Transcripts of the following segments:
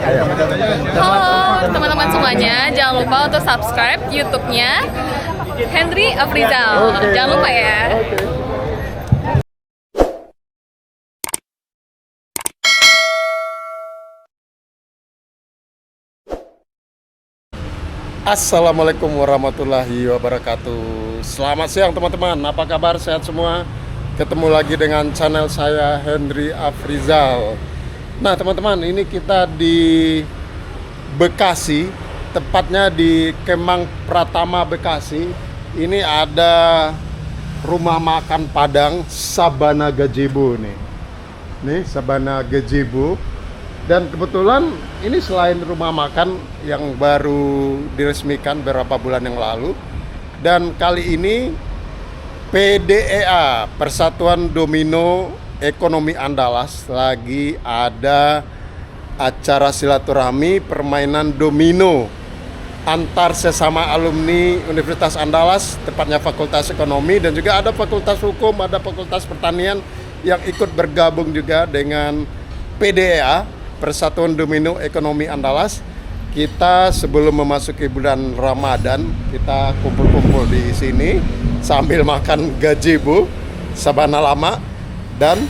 Ayo. Halo teman-teman semuanya, jangan lupa untuk subscribe YouTube-nya Henry Afrizal. Jangan lupa ya. Assalamualaikum warahmatullahi wabarakatuh. Selamat siang teman-teman, apa kabar? Sehat semua? Ketemu lagi dengan channel saya Henry Afrizal. Nah teman-teman, ini kita di Bekasi, tepatnya di Kemang Pratama Bekasi. Ini ada rumah makan Padang Sabana Gazebo nih. Nih Sabana Gazebo. Dan kebetulan ini selain rumah makan yang baru diresmikan beberapa bulan yang lalu, dan kali ini PDEA Persatuan Domino Ekonomi Andalas lagi ada acara silaturahmi permainan domino antar sesama alumni Universitas Andalas, tepatnya Fakultas Ekonomi, dan juga ada Fakultas Hukum, ada Fakultas Pertanian yang ikut bergabung juga dengan PDEA Persatuan Domino Ekonomi Andalas. Kita sebelum memasuki bulan Ramadan, kita kumpul-kumpul di sini sambil makan gazebo Sabana Lama dan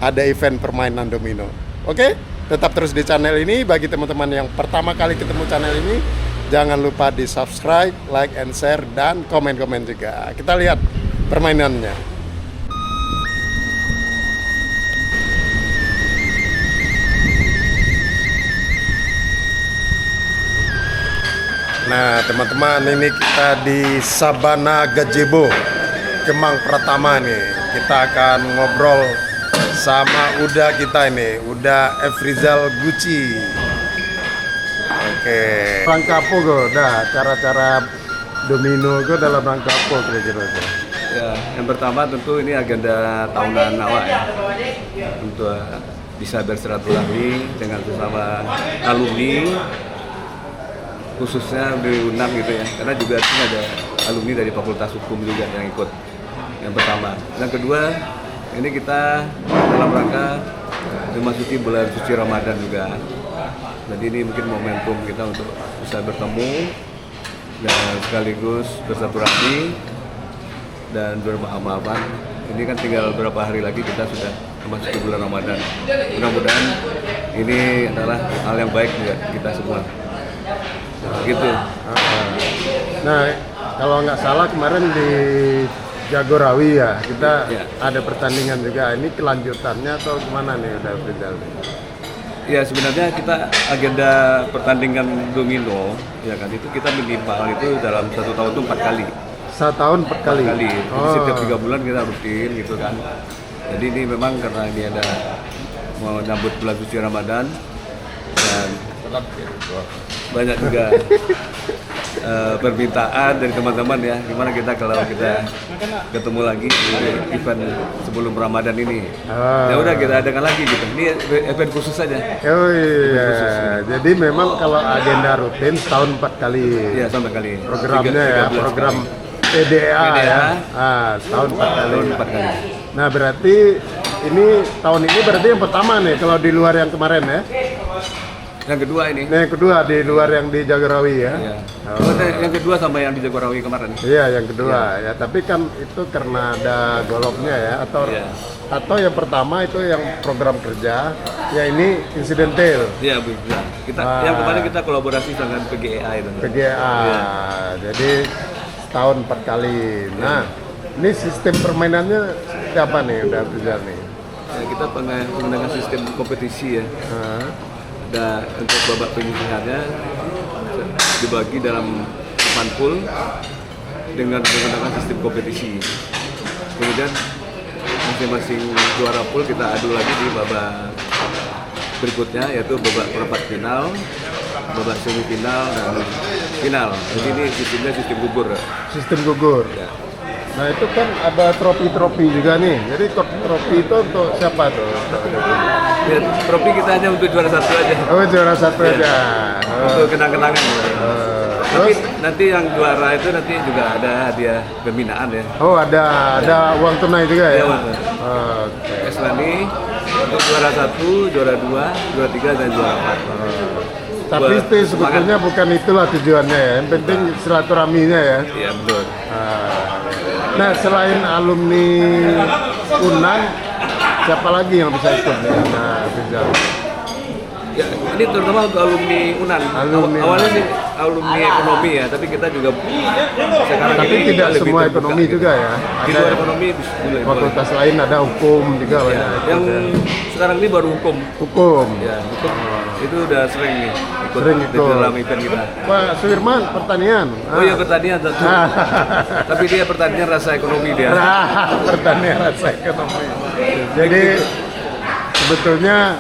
ada event permainan domino. Oke, tetap terus di channel ini. Bagi teman-teman yang pertama kali ketemu channel ini, jangan lupa di subscribe, like, and share, dan komen-komen juga. Kita lihat permainannya. Nah teman-teman, ini kita di Sabana Gazebo Kemang Pratama nih. Kita akan ngobrol sama Uda kita ini, Uda Afrizal Gucci. Oke. Rangka apa dah cara-cara domino itu dalam rangka apa kira-kira? Ya, yang pertama tentu ini agenda tahunan awal ya, untuk bisa bersilaturahmi dengan sesama alumni, khususnya di UNAM gitu ya, karena juga sini ada alumni dari Fakultas Hukum juga yang ikut. Yang pertama, yang kedua, ini kita dalam rangka memasuki bulan suci Ramadan juga. Jadi ini mungkin momentum kita untuk bisa bertemu dan sekaligus bersilaturahmi dan bermaaf-maafan. Ini kan tinggal beberapa hari lagi kita sudah memasuki bulan Ramadan. Mudah-mudahan ini adalah hal yang baik buat kita semua. Gitu. Nah, kalau nggak salah kemarin di Jagorawi ya, kita ya, ada pertandingan juga. Ini kelanjutannya atau gimana nih udah Afrizal? Ya sebenarnya kita agenda pertandingan domino ya kan, itu kita minimal itu dalam 1 tahun itu 4 kali. 1 tahun 4 kali. Jadi setiap 3 bulan kita rutin gitu kan. Jadi ini memang karena ini ada mau nyambut bulan suci Ramadan dan banyak juga permintaan dari teman-teman ya, gimana kita kalau kita ketemu lagi di event sebelum Ramadan ini. Ya udah kita adakan lagi gitu. Ini event khusus saja. Oh iya. Khusus, jadi memang kalau agenda rutin setahun 4 kali. Iya, sampai kali. Programnya ya, program PDA ya. Setahun 4 kali. Tahun 4 kali. Nah, berarti ini tahun ini berarti yang pertama nih kalau di luar yang kemarin ya. Yang kedua ini. Nah, yang kedua di luar yang di Jagorawi ya. Iya. Yang kedua sama yang di Jagorawi kemarin. Iya, yang kedua ya. Tapi kan itu karena ada goloknya ya, atau yang pertama itu yang program kerja, ya ini insidental. Iya, bisa. Yang kemarin kita kolaborasi dengan PGEA itu. PGA. Ya. Jadi setahun 4 kali. Nah, ini sistem permainannya siapa nih udah berjalan nih? Ya, kita menggunakan sistem kompetisi ya. Dan untuk babak penyisihannya dibagi dalam 8 pool dengan menggunakan sistem kompetisi. Kemudian masing-masing juara pool kita adu lagi di babak berikutnya, yaitu babak perempat final, babak semifinal, dan final. Jadi ini sistemnya sistem gugur. Sistem gugur. Ya. Nah itu kan ada trofi-trofi juga nih. Jadi trofi itu untuk siapa tuh? Ya, trofi kita hanya untuk juara 1 aja. Oh, juara 1 ya, aja. Untuk kenang-kenangan. Tapi Terus? nanti yang juara itu nanti juga ada hadiah pembinaan ya. Oh, ada uang tunai juga ya? Iya, Bang. Oke. Eslani Untuk juara 1, juara 2, juara 3 dan juara 4. Tapi Buat itu sebetulnya bukan itulah tujuannya ya. Yang penting silaturahminya ya. Iya betul. Nah, selain alumni Unang, siapa lagi yang bisa ikut nih? Nah, Rizal. Ya, ini terutama untuk alumni Unan. Awalnya sih alumni ekonomi ya, tapi kita juga sekarang Tapi ini tidak lebih semua terbuka ekonomi gitu. juga ya. Di Ada luar ekonomi boleh. fakultas lain, ada hukum juga Ya, banyak. yang sekarang ini baru hukum. Hukum. Ya, hukum itu udah sering nih ikut Sering di ikut. dalam event kita. Pak Suirman, pertanian. Oh iya pertanian satu. Tapi dia pertanian rasa ekonomi dia. Pertanian rasa ekonomi. Jadi sebetulnya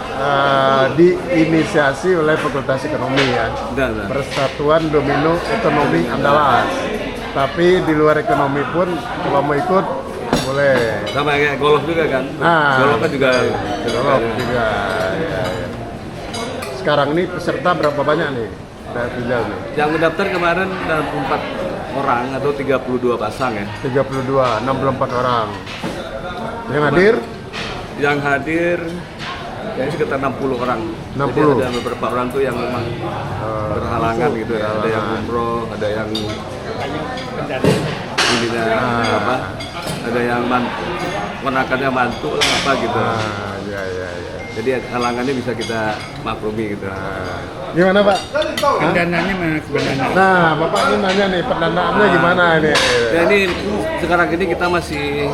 diinisiasi oleh Fakultas Ekonomi ya. Nah. Persatuan Domino Ekonomi Andalas. Tapi di luar ekonomi pun kalau mau ikut boleh. Sama kayak golf juga kan. Golf kan juga. Golf juga. Ya. Sekarang ini peserta berapa banyak nih? Dari Rizal nih. Yang mendaftar kemarin 64 orang atau 32 pasang ya. 32, 64 orang. Yang hadir? Yang hadir kayaknya sekitar 60 orang. 60. Jadi ada beberapa orang tuh yang memang berhalangan gitu ya. Ada yang umroh, ada yang ininya apa? Ada yang menakannya mantu apa gitu. Ya. Jadi halangannya bisa kita maklumi gitu. Gimana Pak? Pendananya mana sebenarnya? Nah, Bapak ini nanya nih pendanaannya gimana ini? Ya ini sekarang ini kita masih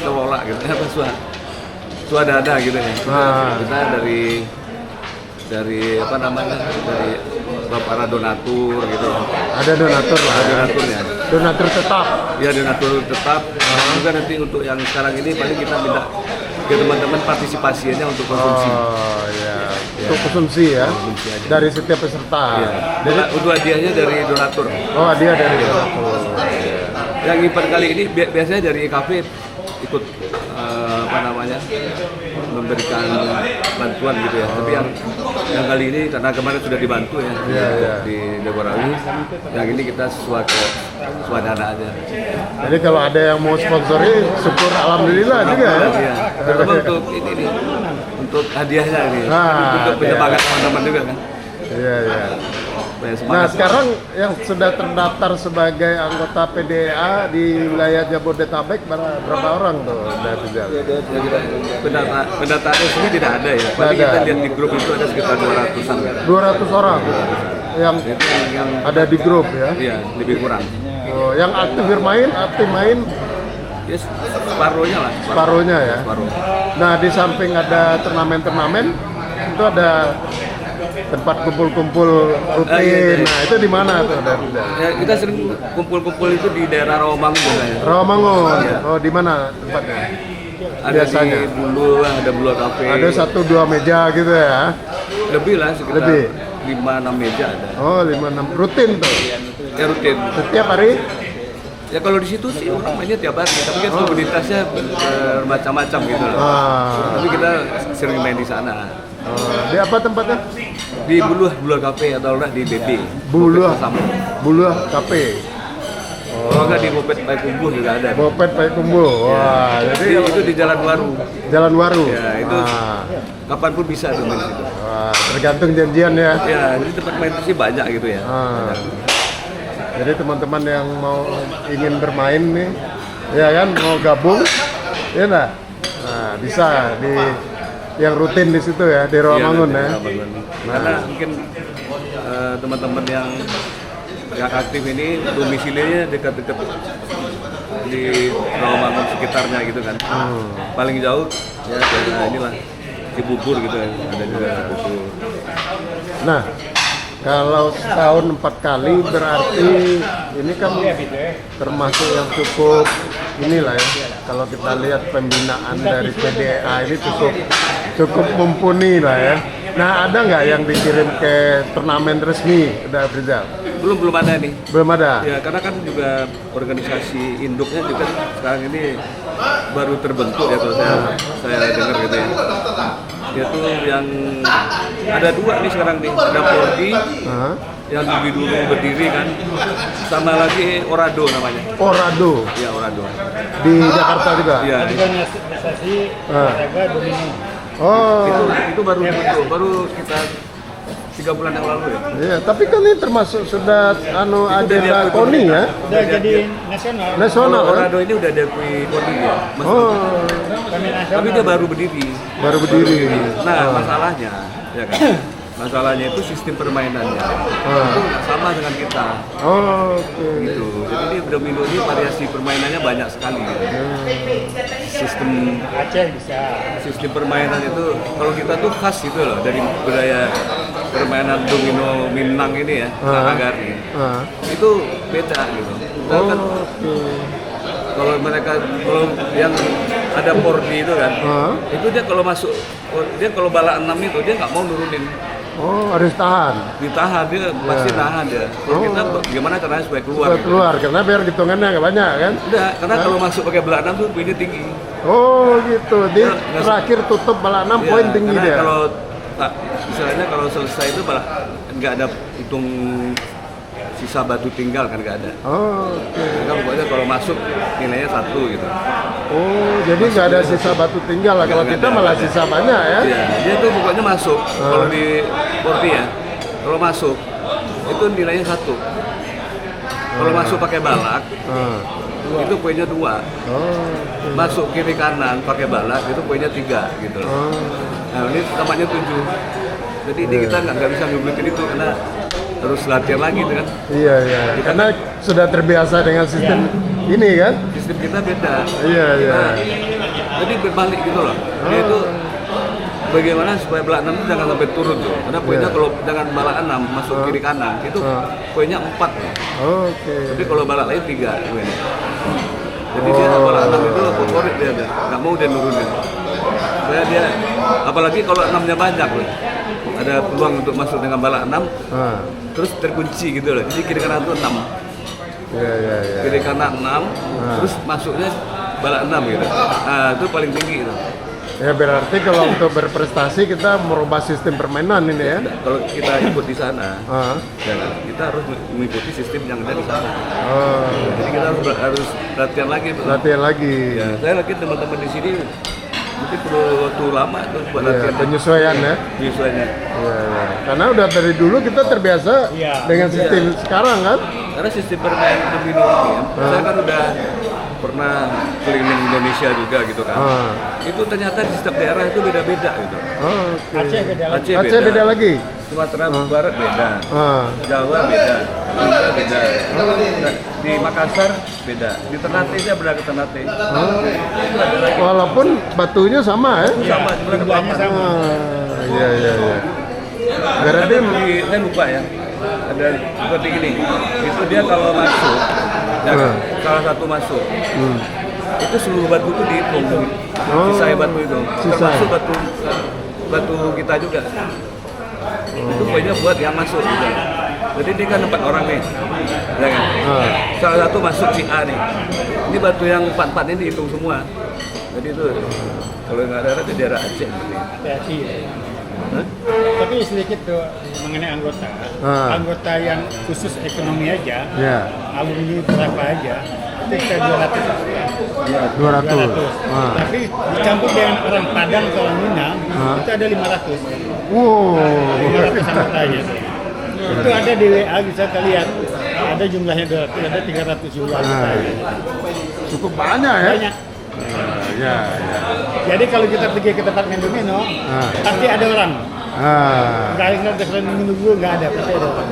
kelola gitu, apa swadada gitu ya. Kita dari apa namanya, dari para donatur gitu. Ada donatur lah. Ada donaturnya. Donatur tetap. Ya donatur tetap. Juga nanti untuk yang sekarang ini paling kita minta ke teman-teman partisipasinya untuk konsumsi. Oh ya. Untuk konsumsi ya. Konsumsi aja. Dari setiap peserta. Ya. Jadi Untuk hadiahnya dari donatur. oh dia dari donatur. Yang event kali ini biasanya dari IKP ikut apa namanya, memberikan bantuan gitu ya. Tapi yang kali ini karena kemarin sudah dibantu ya, di Jagorawi. Yang ini kita swadana aja. Jadi kalau ada yang mau sponsori, syukur alhamdulillah juga ya. Iya. Terutama untuk ini nih, untuk hadiahnya ini, untuk penyemangat teman-teman juga kan. Iya. Supaya Nah semangat. sekarang yang sudah terdaftar sebagai anggota PDA di wilayah Jabodetabek berapa orang tuh? Pendataannya sendiri tidak ada ya. Tapi kita lihat di grup itu ada sekitar 200-an. 200 orang yang Itu yang ada di grup ya. iya lebih kurang. Oh, yang aktif main Ya separuhnya lah. separuhnya ya. Separuh. Nah di samping ada turnamen itu ada tempat kumpul-kumpul rutin. iya. Nah itu di mana tuh? Ya, kita sering kumpul-kumpul itu di daerah Rawamangun biasanya. Rawamangun. Iya. Oh di mana tempatnya? Ada Biasanya. di Bulu, ada Bulu Cafe. Ada 1-2 meja gitu ya. Lebih lah sekitar Lebih. 5-6 meja ada. Oh 5-6 rutin tuh. Ya rutin. Setiap hari. Ya kalau di situ sih orang mainnya tiap hari, tapi kan komunitasnya bermacam-macam gitu loh. Tapi kita sering main di sana. Di apa tempatnya? Di Bulu Cafe atau enggak di BB. Buluh Sama. Buluh Cafe. Kalau enggak di Bopet Payakumbuh juga ada. Bopet Payakumbuh. Wah, jadi Itu di Jalan Waru. Jalan Waru. Ya, itu kapanpun bisa tuh main situ. Wah, tergantung janjian ya. Ya, jadi tempat main itu sih banyak gitu ya. Jadi teman-teman yang mau ingin bermain nih, ya kan mau gabung, ya nah, bisa di yang rutin di situ ya di Rawamangun ya. Karena mungkin teman-teman yang aktif ini domisilinya dekat-dekat di Rawamangun sekitarnya gitu kan. Paling jauh ya karena inilah Cibubur gitu ya, ada juga itu. Nah, kalau setahun 4 kali berarti ini kan termasuk yang cukup inilah ya. Kalau kita lihat pembinaan dari PDA ini cukup mumpuni lah ya. Nah ada nggak yang dikirim ke turnamen resmi udah Rizal? Belum ada nih. Belum ada. Ya karena kan juga organisasi induknya juga sekarang ini baru terbentuk ya kalau saya dengar gitu ya. Yaitu yang ada 2 nih sekarang nih, ada Poldi yang lebih dulu berdiri kan, sama lagi Orado namanya. Orado Iya Orado. di Jakarta juga. Iya. Organisasi Ah. olahraga domino. Oh, Itu baru bentuk, baru sekitar 3 bulan yang lalu ya. iya. Tapi kan ini termasuk sudah agenda KONI ya, Udah jadi nasional. nasional Kalau kan? Orado ini udah diakui KONI ya. Oh, Kami nasional. Tapi dia baru berdiri. baru berdiri. Nah, Oh. masalahnya ya kan. Masalahnya itu sistem permainannya. Itu nggak sama dengan kita. Oh, oke. Gitu. Jadi ini domino ini variasi permainannya banyak sekali. Gitu. Sistem Aceh bisa. sistem permainan itu kalau kita tuh khas gitu loh dari budaya permainan domino Minang ini ya, Nagari. Ah. Itu beda gitu. Kita kan Oh, oke. kalau yang ada pordi itu kan, itu dia kalau masuk dia kalau bala 6 itu dia nggak mau nurunin, Oh, harus tahan. ditahan dia pasti nahan dia. Kalau kita gimana caranya supaya keluar? Supaya gitu. keluar karena biar hitungannya nggak banyak kan? Enggak, karena kalau masuk pakai bala 6 tuh poinnya tinggi. Oh, gitu. Di Ya, nggak terakhir tutup bala 6 Iya, poin tinggi karena dia. Kalau istilahnya kalau selesai itu malah nggak ada hitung sisa batu tinggal kan nggak ada. Oh, oke. Mereka pokoknya kalau masuk nilainya 1 gitu. Oh, jadi nggak ada sisa batu tinggal lah. Kalau Nggak kita ada, malah nggak ada. sisa banyak ya. Iya, dia tuh pokoknya masuk. Kalau di porti ya, kalau masuk itu nilainya 1. Kalau masuk pakai balak Ah. itu poinnya 2. Oh, Masuk kiri kanan pakai balak itu poinnya 3 gitu loh. oh. Nah ini tampaknya 7. Jadi ini kita nggak bisa ngebutin itu karena harus latihan lagi tuh kan. Iya, iya. Karena sudah terbiasa dengan sistem ini kan? Sistem kita beda. Iya, iya. Nah, jadi berbalik gitu loh. Dia itu bagaimana supaya balak 6 itu jangan sampai turun tuh. Karena poinnya kalau jangan balak 6 masuk kiri kanan itu poinnya 4. Oke. Tapi kalau balak lain 3 poinnya. Jadi dia balak 6 itu favorit dia, nggak mau dia nurunin. Supaya dia, apalagi kalau 6-nya banyak loh. Ada peluang untuk masuk dengan balak 6, Ah. terus terkunci gitu loh. Jadi kiri kanan itu 6. Iya, iya, iya. Kiri kanan 6, terus masuknya balak 6 gitu. Nah, itu paling tinggi itu. Ya berarti kalau untuk berprestasi kita merubah sistem permainan ini ya. Kalau kita ikut di sana, Ah. ya kan, kita harus mengikuti sistem yang ada di sana. Oh, Jadi kita harus latihan lagi. Bro. latihan lagi. Ya, saya lagi teman-teman di sini mungkin perlu waktu lama tuh buat Iya, latihan penyesuaian ya. biasanya. Iya, iya. Karena udah dari dulu kita terbiasa Iya. dengan sistem sekarang kan. Karena sistem permainan domino ini ya, saya kan udah pernah keliling Indonesia juga gitu kan. Ah. Itu ternyata di setiap daerah itu beda-beda gitu. Oh, oke. Aceh beda lagi. Aceh beda lagi. Sumatera Barat beda. Ah. Jawa beda. Sunda beda. Nah, di Makassar beda. Di Ternate aja beda ke Ternate. Walaupun batunya sama ya. Sama cuma ke papan. Ah, iya, iya, iya. Berarti Saya lupa ya. Ada seperti ini. Itu dia kalau masuk, ya, salah satu masuk. Itu seluruh batu itu dihitung. Sisa batu itu. Sisa. Termasuk batu kita juga. Itu poinnya buat yang masuk juga. Jadi dia kan 4 orang nih, ya kan? Salah satu masuk si A nih. Ini batu yang 4 ini dihitung semua. Jadi itu kalau nggak ada di daerah Aceh. PSI. Tapi sedikit tuh mengenai anggota. Anggota yang khusus ekonomi aja, ya alumni berapa aja, itu kita 200. 200. Tapi dicampur dengan orang Padang atau orang Minang, itu ada 500. Wow. 500 anggotanya. Itu ada di WA bisa kita lihat. Ada jumlahnya 200, ada 300 jumlah anggotanya. Cukup banyak ya. Banyak. Ya, ya. Jadi kalau kita pergi ke tempat main domino, pasti ada orang. Nggak ada yang menunggu, nggak ada, pasti ada orang.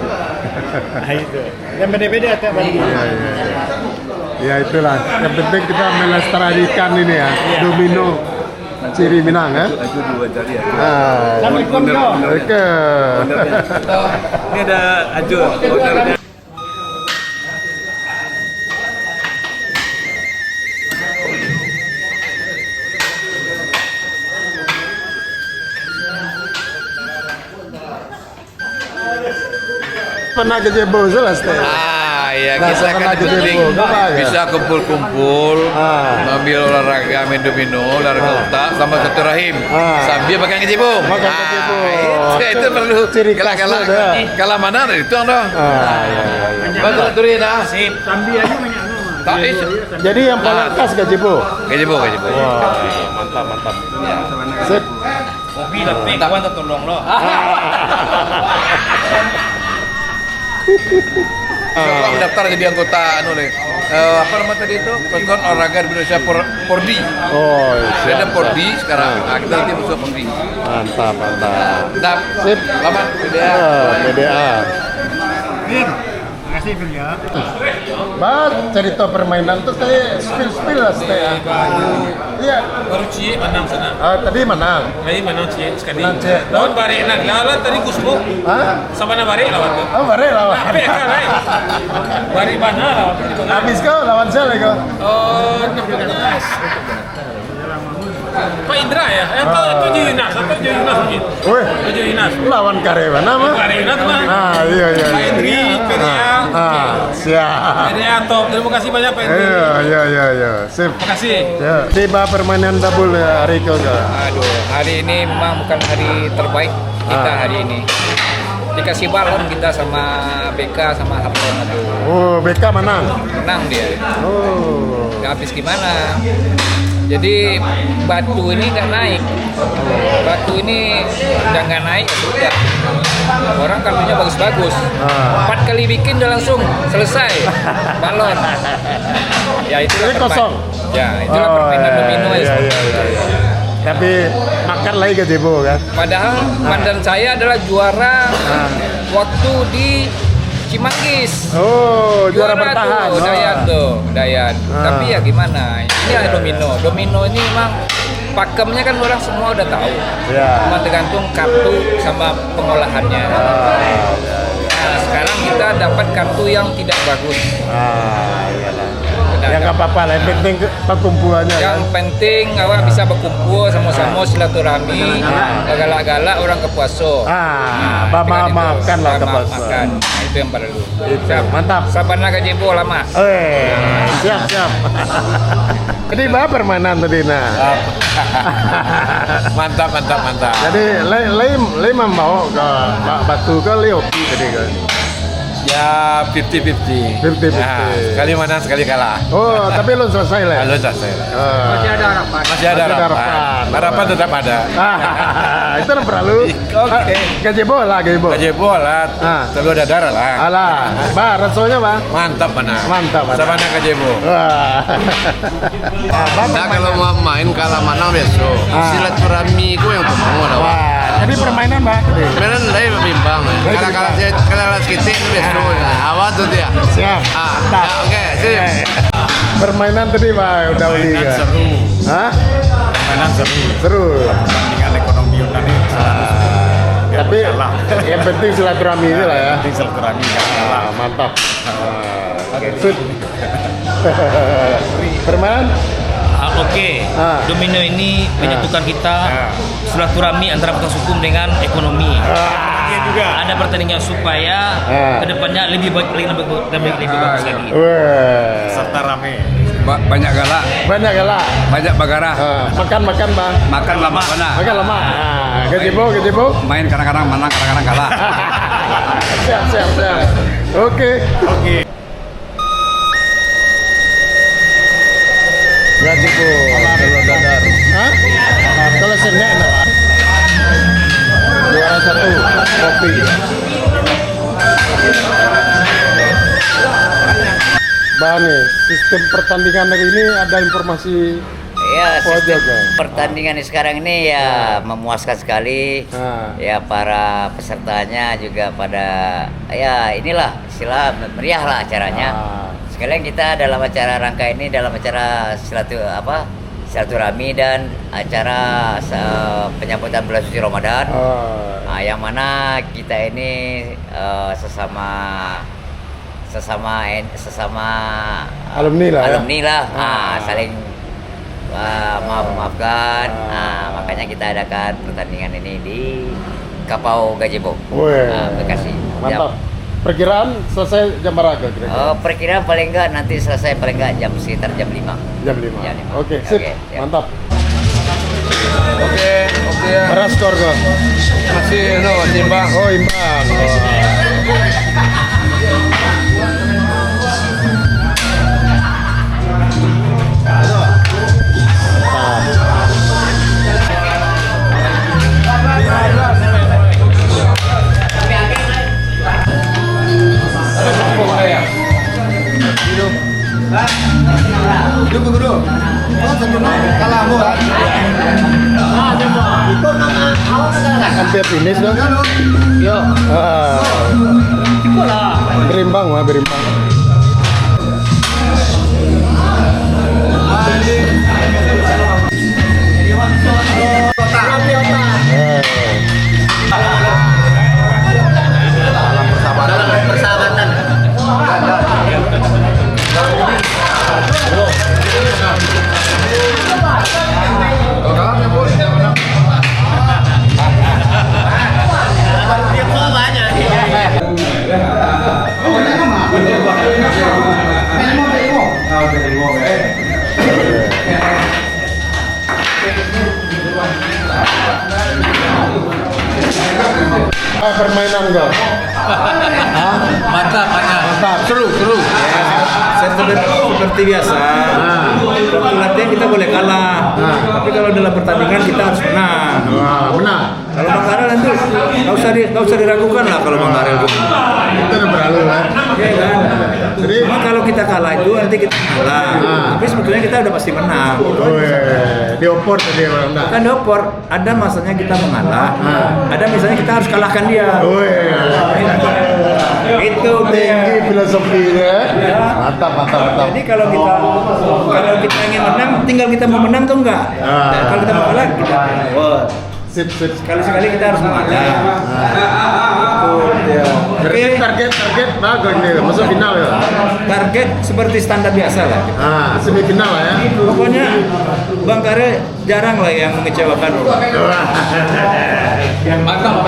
Nah itu. Dan beda-beda tiap hari. Ya, ya. Ya itulah. Yang penting kita melestarikan ini ya. Domino Ciri Minang ya. Aju diwawancara ya. Assalamualaikum, Jo. Oke. Ini ada Aju, ownernya. Pernah ke Jebo jelas teh. Ah, ya Nah, kita kan sama itu penting gazebo, coba ya. bisa kumpul-kumpul, ngambil olahraga main domino, olahraga otak sama silaturahim. Sambil pakai gazebo. Pakai gazebo. Itu perlu. Ciri khasnya Kalau ada. kalau mana itu anda. Iya. Betul turin ah. Sambil aja banyak Tak Jadi yang paling khas gazebo. gazebo. Mantap. Sip. Kopi tapi kawan tertolong lo. Setelah mendaftar jadi anggota apa nama tadi itu? Persatuan Olahraga Indonesia Pordi. Oh, Dia ada Pordi sekarang. Nah, kita nanti masuk Pordi. Mantap. Mantap. Sip. Selamat. PDA. Makasih Phil ya. Cerita permainan tuh kayak spill lah ya. Iya. Baru cie menang sana. Tadi menang. Lagi menang cie sekali. Menang cie. Lawan Bare enak. Lawan tadi Gusbo. Hah? Sama na Bare lawan tuh. Oh, bare lawan. Tapi kan lain. Bare mana lawan tadi. Habis kau lawan siapa kau? Oh, 16. Pak Indra ya? Itu Juinas, atau Juinas mungkin? Wih, Juinas. lawan Karyawan mah. Karena tuh mah. Iya. Pak Indri, PDA. Siap. PDA top. Terima kasih banyak Pak Indri. Iya. Sip. Terima kasih. Ya, tiba permainan double ya hari kau. Aduh, hari ini memang bukan hari terbaik kita hari ini. Dikasih balon kita sama BK sama Harton. Aduh, Oh, BK menang. menang dia. Oh. Nggak habis gimana? Jadi batu ini nggak naik. Batu ini udah nggak naik ya sudah. Orang kartunya bagus-bagus. 4 kali bikin udah langsung selesai balon. Ya itulah Jadi kosong. Ya itulah permainan domino ya. Iya. Tapi makan lagi gazebo kan? Padahal mandan saya adalah juara waktu di Cimanggis. Oh, juara bertahan. tuh, Dayan. Tapi ya gimana? Ini ada domino. Domino ini memang pakemnya kan orang semua udah tahu. Ya. Cuma tergantung kartu sama pengolahannya. Nah, sekarang kita dapat kartu yang tidak bagus. Iyalah. Udah Ya nggak apa-apa lah, yang penting perkumpulannya kan. Yang penting awak bisa berkumpul sama-sama silaturahmi, galak-galak orang ke puasa. Maafkan lah ke puasa. Maafkan. Nah, itu yang perlu. Itu, mantap. Sabana gazebo lama. Siap. Jadi bah permainan tadi nah. Mantap. Jadi lei membawa ke batu ke Leopi tadi kan. Ya 50-50. 50-50. Sekali menang sekali kalah. Oh, tapi lo selesai lah. Kalau selesai. Masih ada harapan. Masih ada harapan. Harapan tetap ada. Itu yang perlu. Oke. Gazebo lah. Gazebo lah. Terlalu ada darah lah. Alah, bah rasanya bah. Mantap mana. Mantap. Sabana gazebo. Wah. Nah kalau mau main kalah mana besok. Silaturahmi gue yang ketemu dah. Wah, jadi permainan bah. Mainan lain bimbang. Kalah sedikit itu besok. Awal tuh dia. Siap. Oke, sip. Permainan tadi bah udah beli kan. Seru. Hah? Mainan seru. Seru. Pertandingan ekonomi tadi. Tapi yang penting silaturahmi ini lah ya. Penting silaturahmi. Mantap. Oke, sip. Permainan Oke. Domino ini menyatukan kita silaturahmi antara fakultas hukum dengan ekonomi. Juga ada pertandingan supaya kedepannya lebih bagus lagi. Serta rame. Banyak galak. Banyak bagara. Makan bang. Makan lama mana? Makan lama. Gazebo. Main kadang-kadang menang, kadang-kadang kalah. Siap. Oke. Gazebo. Kalau dadar. Hah? Kalau senek enak. Juara 1 kopi. Bang, sistem pertandingan hari ini ada informasi Ya, pojok kan? pertandingan sekarang ini ya memuaskan sekali. Ya para pesertanya juga pada ya inilah istilah meriah lah acaranya. Sekalian kita dalam acara rangka ini dalam acara silaturahmi dan acara penyambutan bulan suci Ramadan. Yang mana kita ini sesama alumni lah. Saling maafkan. Makanya kita adakan pertandingan ini di Kapau Gazebo, Bekasi. Mantap. Perkiraan selesai jam berapa kira-kira? Perkiraan paling enggak nanti selesai paling enggak sekitar jam 5. Jam 5. Jam 5. Oke, sip. Oke, siap. Mantap. Oke ya. Berapa skor kok? Masih imbang. Oh, imbang. Hampir finish dong. Yo. Berimbang mah, berimbang. Permainan enggak? Mantap. Seru. Seperti biasa. Waktu latihan kita boleh kalah, tapi kalau dalam pertandingan kita harus menang. Menang. Kalau Bang Karel nanti nggak usah diragukan lah kalau Bang Karel gitu. Itu udah berlalu kan? Iya kan? Jadi Cuma kalau kita kalah itu nanti kita kalah. Tapi sebetulnya kita udah pasti menang. diopor tadi orang enggak. Kan diopor, ada masanya kita mengalah, ada misalnya kita harus kalahkan dia. Itu Tinggi filosofinya. Mantap. Jadi kalau kita ingin menang, tinggal kita mau menang atau enggak. Dan kalau kita mau kalah, kita Sip. sekali-sekali kita harus mengalah. Berarti target bagus nih, masuk final ya. Target seperti standar biasa lah. Semifinal lah ya. Pokoknya Bang Karel jarang lah yang mengecewakan orang. Mantap.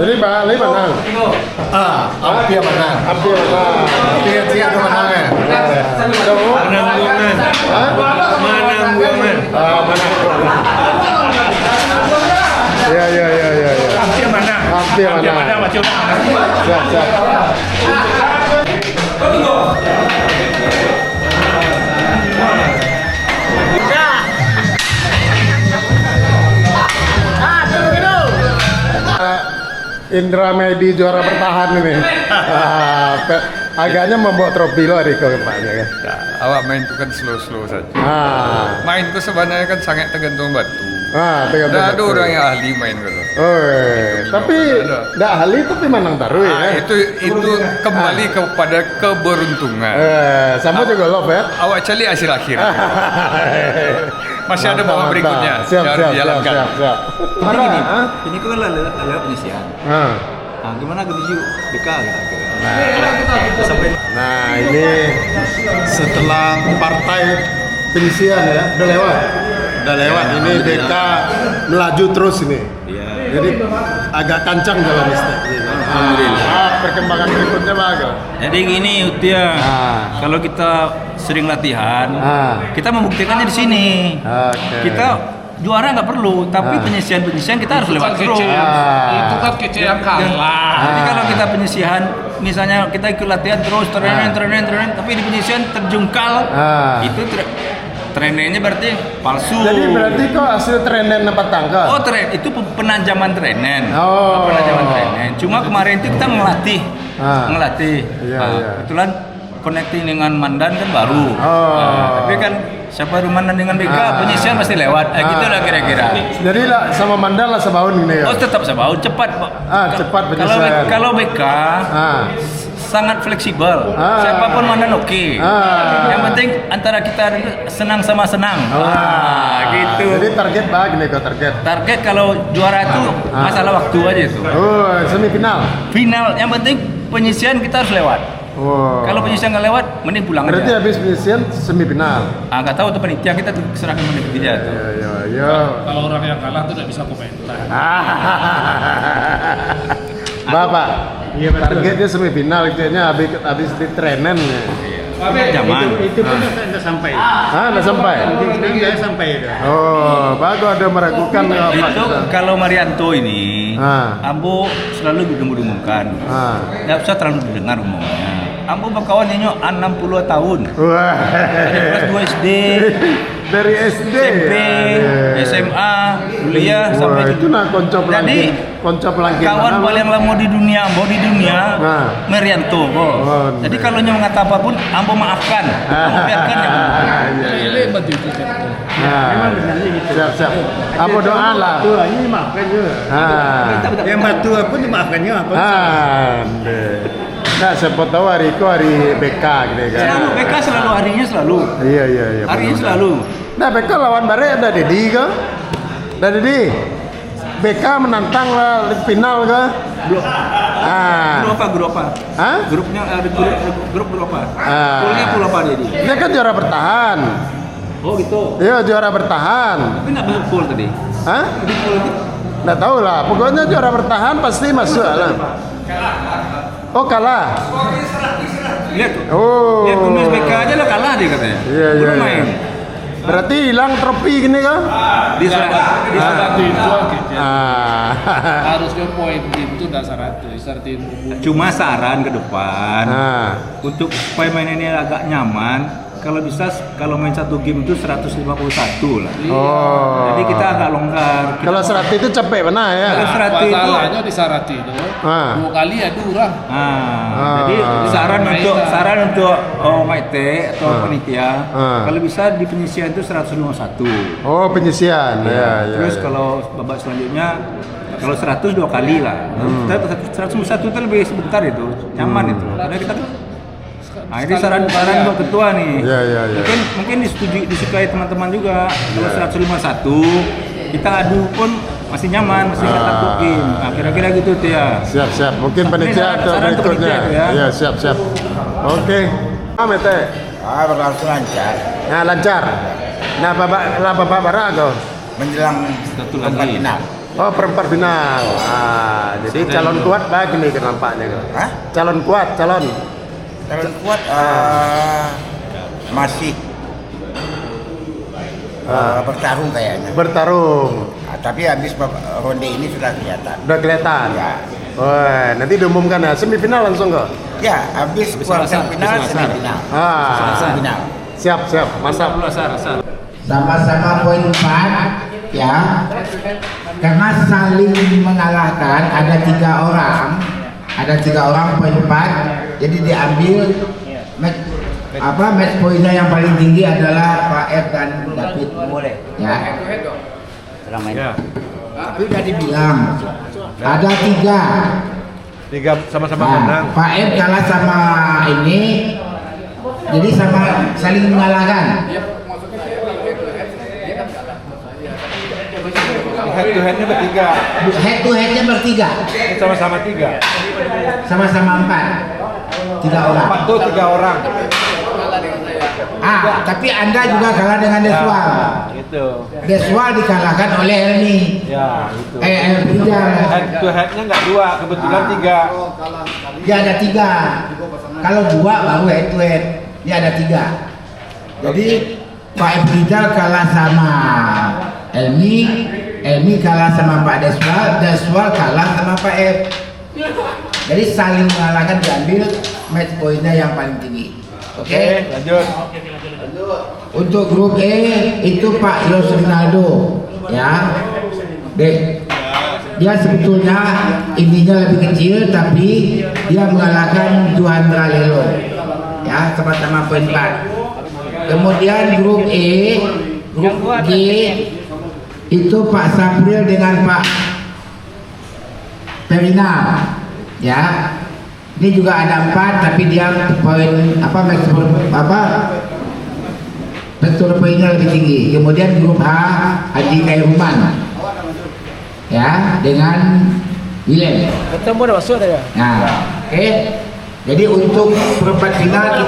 Jadi Bali menang. Hampir menang. Tiga menang ya. Menanggungan. Iya. Hampir mana? Hampir menang. Macam Siap. Indra Medi juara bertahan ini. Agaknya membawa trofi loh Riko kepaknya kan. Awak main itu kan slow saja. Main itu sebenarnya kan sangat tergantung batu. Tidak ada orang yang ahli main gitu. Tapi tidak ahli tapi menang taruh ya. Itu kembali kepada keberuntungan. Sama juga love ya. Awak cari hasil akhir. Masih ada babak berikutnya. Siap. Ini kan adalah penyisian. Gimana ketujuh BK Nah ini setelah partai penyisian ya, udah lewat. Ini BK melaju terus ini. Jadi agak kancang jalan step ini. Alhamdulillah. Perkembangan berikutnya bagus. Jadi gini Utia, kalau kita sering latihan, kita membuktikannya di sini. Kita juara nggak perlu, tapi penyisian kita harus lewat terus. Itu kan kecil kalah. Jadi kalau kita penyisian, misalnya kita ikut latihan terus, trenin, tapi di penyisian terjungkal, itu trennya berarti palsu. Jadi berarti kok hasil trenen dapat tangga? Oh, itu penajaman trenen. Penajaman trenen. Cuma kemarin itu kita ngelatih. Kebetulan connecting dengan Mandan kan baru. Tapi kan siapa Mandan dengan BK penyisian pasti lewat. Gitu lah kira-kira. Jadi lah sama Mandan lah sebaun ini ya. Oh, tetap sebaun, cepat, Pak. Cepat penyisian. Kalau BK sangat fleksibel. Siapapun Mandan oke. Yang penting antara kita senang sama senang. Gitu. Jadi target gini kok target. Target kalau juara itu masalah waktu aja itu. Semifinal. Final yang penting penyisian kita harus lewat. Oh. Kalau penyisian nggak lewat, mending pulang Berarti aja. habis penyisian semifinal. Nggak tahu tuh panitia, kita serahkan panitia tuh. Ya. Kalau orang yang kalah tuh tidak bisa komentar. Bapak, targetnya semifinal kayaknya habis di trenan. Zaman. Itu pun nggak sampai. Nggak sampai. Nggak sampai itu. Oh, bagus ada meragukan apa Itu kita. kalau Marianto ini, Ambo selalu didengung-dengungkan. Nggak usah terlalu didengar umumnya. Ambo berkawan nyok 60 tahun. Wah. Dari kelas 2 SD, Dari SD. SMP, SMA, kuliah Wah, sampai itu nah koncop Jadi lagi. kawan paling lama di dunia, Ambo di dunia, Marianto. Jadi kalau nya mengata apapun, Ambo maafkan. Ambo biarkan ya. Ini bantu itu. Memang benar gitu. Siap. Apa doa lah? Tua ini maafkan juga. Yang batu pun dimaafkan juga. Nah, siapa tahu hari itu hari BK gitu kan. Selalu BK selalu harinya selalu. Iya. Harinya selalu. Nah, BK lawan Bare ada Dedi ke? Ada Dedi. BK menantang lah final ke? Grup apa? Grupnya ada grup apa? Poolnya pool apa dia? Dia kan juara bertahan. Oh gitu. Iya, juara bertahan. Tapi nggak masuk pool tadi. Di pool itu. Nggak tahu lah. Pokoknya juara bertahan pasti masuk lah. Oh, kalah. Lihat tuh. Oh. Lihat tulis BK aja lah kalah dia katanya. Iya. Belum main. Berarti hilang trofi gini kan? Di saat Itu akhirnya. harusnya poin itu nggak 100. Cuma saran ke depan untuk supaya main ini agak nyaman. Kalau bisa kalau main satu game itu 151 lah. Oh. Jadi kita agak longgar. Kalau 100 itu capek benar ya. Kalau 100 itu Masalahnya di syarat itu 2 kali ya durang. Jadi saran untuk Maite atau panitia kalau bisa di penyisian itu 151. Oh, penyisian. Ya. Terus kalau babak selanjutnya kalau 100 2 kali lah. 101 itu lebih sebentar itu, nyaman itu. Karena kita ini saran buat ketua nih. Iya. Mungkin disukai teman-teman juga. Kalau 151 kita adu pun masih nyaman, masih nggak takut game. Kira-kira gitu tuh ya. Siap. Mungkin panitia atau saran berikutnya. panitia ya. Iya, siap. Oke. Mete. Berlangsung lancar. Nah, lancar. Nah, Bapak Bara kau Menjelang perempat final. Oh, perempat final. Jadi calon kuat bagi nih nampaknya. Calon kuat. Calon kuat masih bertarung kayaknya. Tapi habis ronde ini sudah kelihatan. Udah kelihatan. Ya. Wah, nanti diumumkan ya semifinal langsung kok. Ya, habis kuarter final, semifinal. Semifinal. Siap. Mantap. Sama-sama poin 4 ya. Karena saling mengalahkan ada 3 orang. Ada 3 orang poin 4. Jadi diambil match poinnya yang paling tinggi adalah Pak F dan David. Boleh. Ya. Ya. Tapi udah dibilang ada 3 sama-sama menang. Pak F kalah sama ini. Jadi sama saling mengalahkan. Head to headnya bertiga. Head to headnya bertiga. Sama-sama 3. Sama-sama 4. 3 orang. 3 orang. Tapi Anda juga kalah dengan Deswal. Gitu. Deswal dikalahkan oleh Helmi. Ya, gitu. Rizal. Head to headnya nggak 2, kebetulan 3. Dia ada 3. Kalau 2 baru head to head. Dia ada 3. Jadi Pak Rizal kalah sama Helmi kalah sama Pak Deswal kalah sama Pak F. Jadi saling mengalahkan, diambil match poinnya yang paling tinggi. Oke, lanjut. Untuk grup E itu Pak Yos Rinaldo, ya. Dia sebetulnya intinya lebih kecil, tapi dia mengalahkan Juandra Lelo, ya, sama-sama poin 4. Kemudian grup E, grup G itu Pak Sapril dengan Pak Perina, ya. Ini juga ada 4, tapi dia poin betul poinnya lebih tinggi. Kemudian grup H Adi Kairuman, ya, dengan William. Ketemu udah masuk ya. Nah, oke. Jadi untuk perempat final